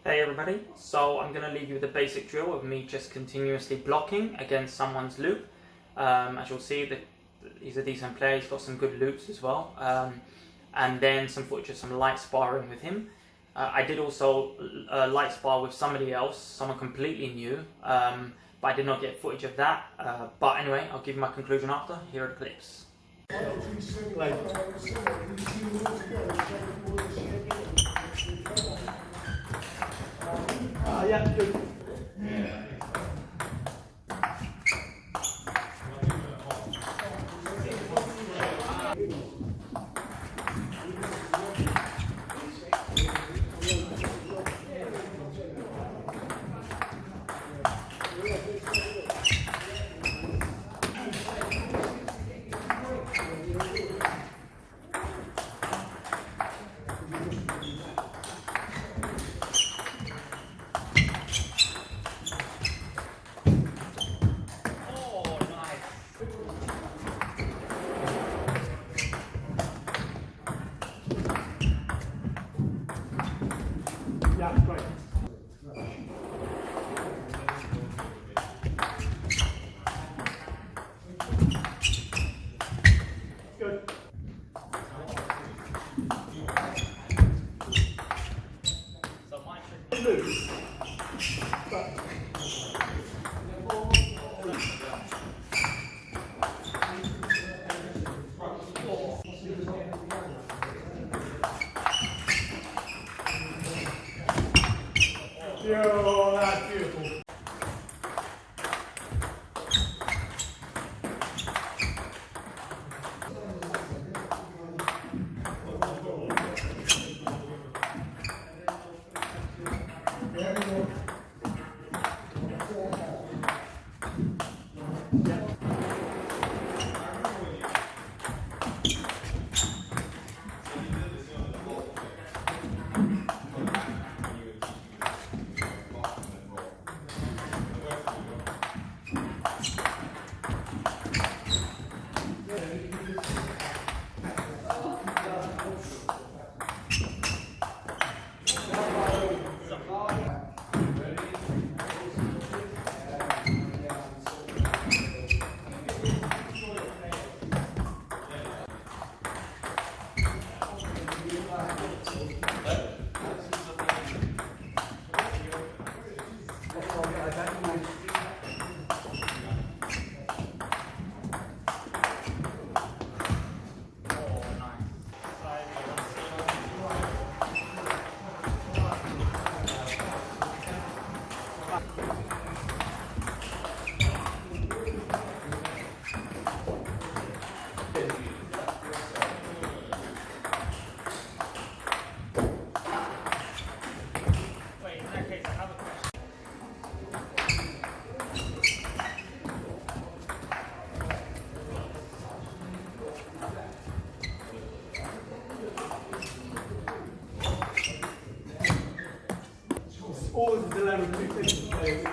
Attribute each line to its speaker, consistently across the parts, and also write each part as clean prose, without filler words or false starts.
Speaker 1: Hey everybody, so I'm going to leave you with a basic drill of me just continuously blocking against someone's loop. As you'll see, he's a decent player, he's got some good loops as well. And then some footage of some light sparring with him. I did also light spar with somebody else, someone completely new, but I did not get footage of that. But anyway, I'll give you my conclusion after. Here are the clips.
Speaker 2: Yeah, good. Yeah, great. Good.
Speaker 1: So my trick
Speaker 2: Loose. But oh, that's beautiful. Always a dilemma to do things to play.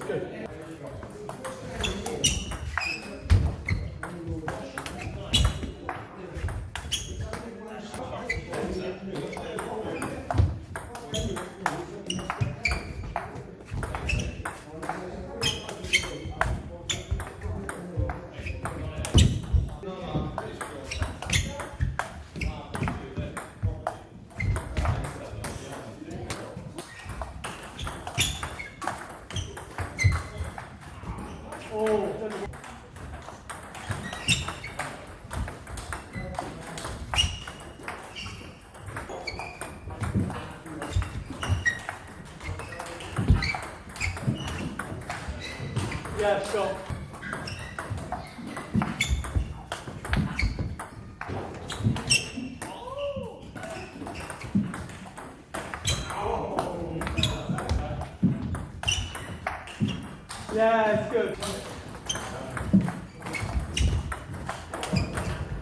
Speaker 2: Good. Yeah, sure. Yeah, it's good.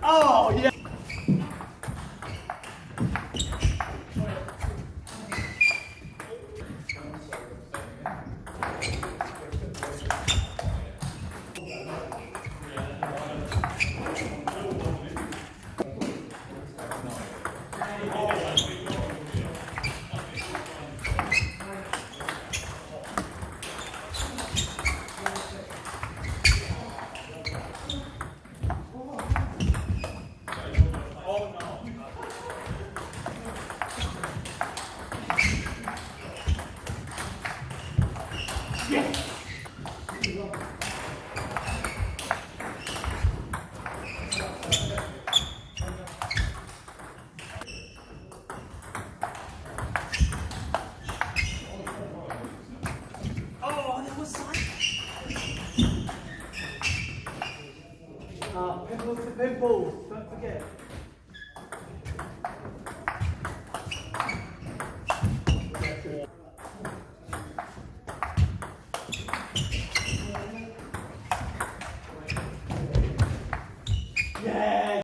Speaker 2: Oh, yeah. Pimples to pimples, don't forget. Yeah.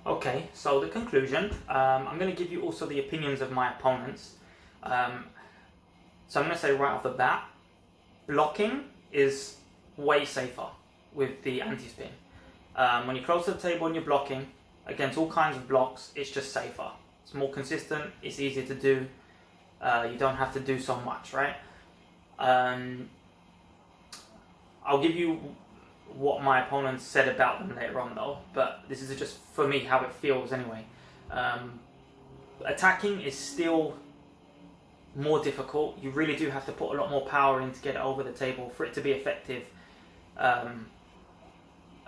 Speaker 1: Okay, so the conclusion, I'm going to give you also the opinions of my opponents. So I'm going to say right off the bat, blocking is way safer with the anti-spin. When you're close to the table and you're blocking against all kinds of blocks, it's just safer. It's more consistent, it's easier to do, you don't have to do so much, right? I'll give you what my opponents said about them later on though, but this is just for me how it feels anyway. Attacking is still more difficult. You really do have to put a lot more power in to get it over the table for it to be effective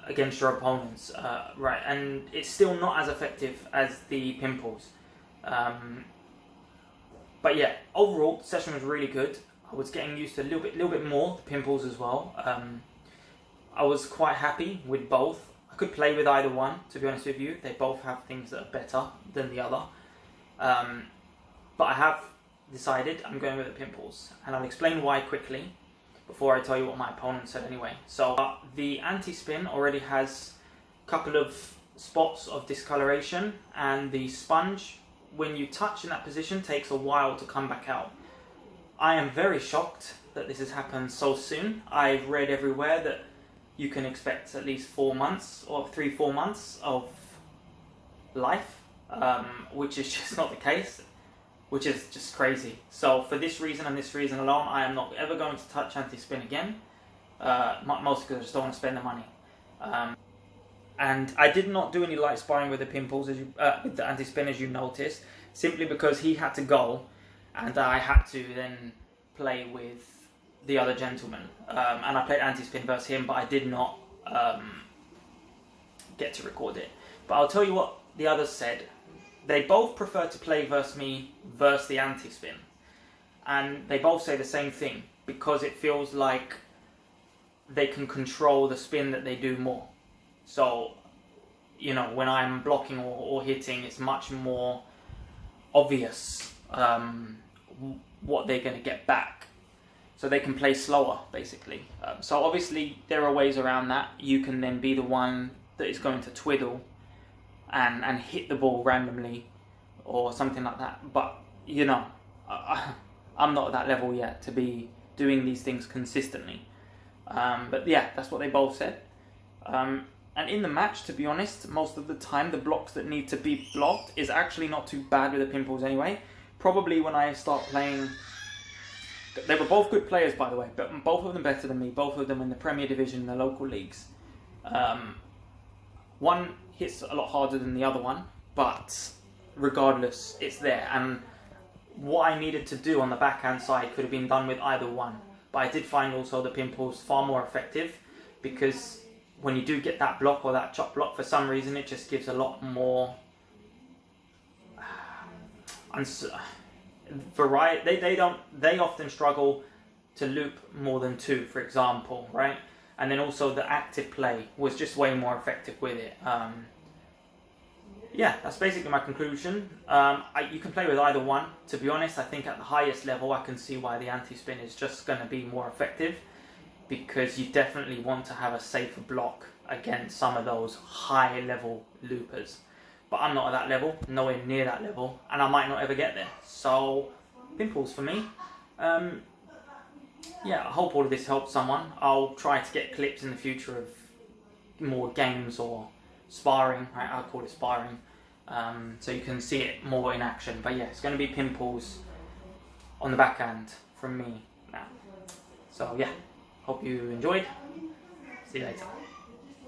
Speaker 1: against your opponents, right? And it's still not as effective as the pimples. But yeah, overall, the session was really good. I was getting used to a little bit more the pimples as well. I was quite happy with both. I could play with either one, to be honest with you. They both have things that are better than the other. But I have decided I'm going with the pimples, and I'll explain why quickly before I tell you what my opponent said anyway. So the anti-spin already has a couple of spots of discoloration, and the sponge, when you touch in that position, takes a while to come back out. I am very shocked that this has happened so soon. I've read everywhere that you can expect at least 4 months or 3-4 months of life, which is just not the case, which is just crazy. So for this reason and this reason alone, I am not ever going to touch anti-spin again, mostly because I just don't want to spend the money. And I did not do any light sparring with the pimples, as you, with the anti-spin, as you noticed, simply because he had to go and I had to then play with the other gentleman, and I played anti-spin versus him, but I did not get to record it. But I'll tell you what the others said. They both prefer to play versus me versus the anti-spin, and they both say the same thing, because it feels like they can control the spin that they do more. So, you know, when I'm blocking or hitting, it's much more obvious what they're going to get back. So they can play slower, basically. So obviously there are ways around that. You can then be the one that is going to twiddle and hit the ball randomly or something like that. But, you know, I'm not at that level yet to be doing these things consistently. But yeah, that's what they both said. And in the match, to be honest, most of the time the blocks that need to be blocked is actually not too bad with the pimples anyway. Probably when I start playing... They were both good players, by the way, but both of them better than me. Both of them in the Premier Division, in the local leagues. One hits a lot harder than the other one, but regardless, it's there. And what I needed to do on the backhand side could have been done with either one. But I did find also the pimples far more effective, because when you do get that block or that chop block, for some reason it just gives a lot more variety. They often struggle to loop more than 2, for example, right? And then also the active play was just way more effective with it. Yeah, that's basically my conclusion. You can play with either one. To be honest, I think at the highest level I can see why the anti-spin is just going to be more effective, because you definitely want to have a safer block against some of those high level loopers. But I'm not at that level, nowhere near that level, and I might not ever get there. So, pimples for me. Yeah, I hope all of this helps someone. I'll try to get clips in the future of more games or sparring, right? I'll call it sparring, so you can see it more in action. But yeah, it's going to be pimples on the backhand from me now. So yeah, hope you enjoyed. See you later.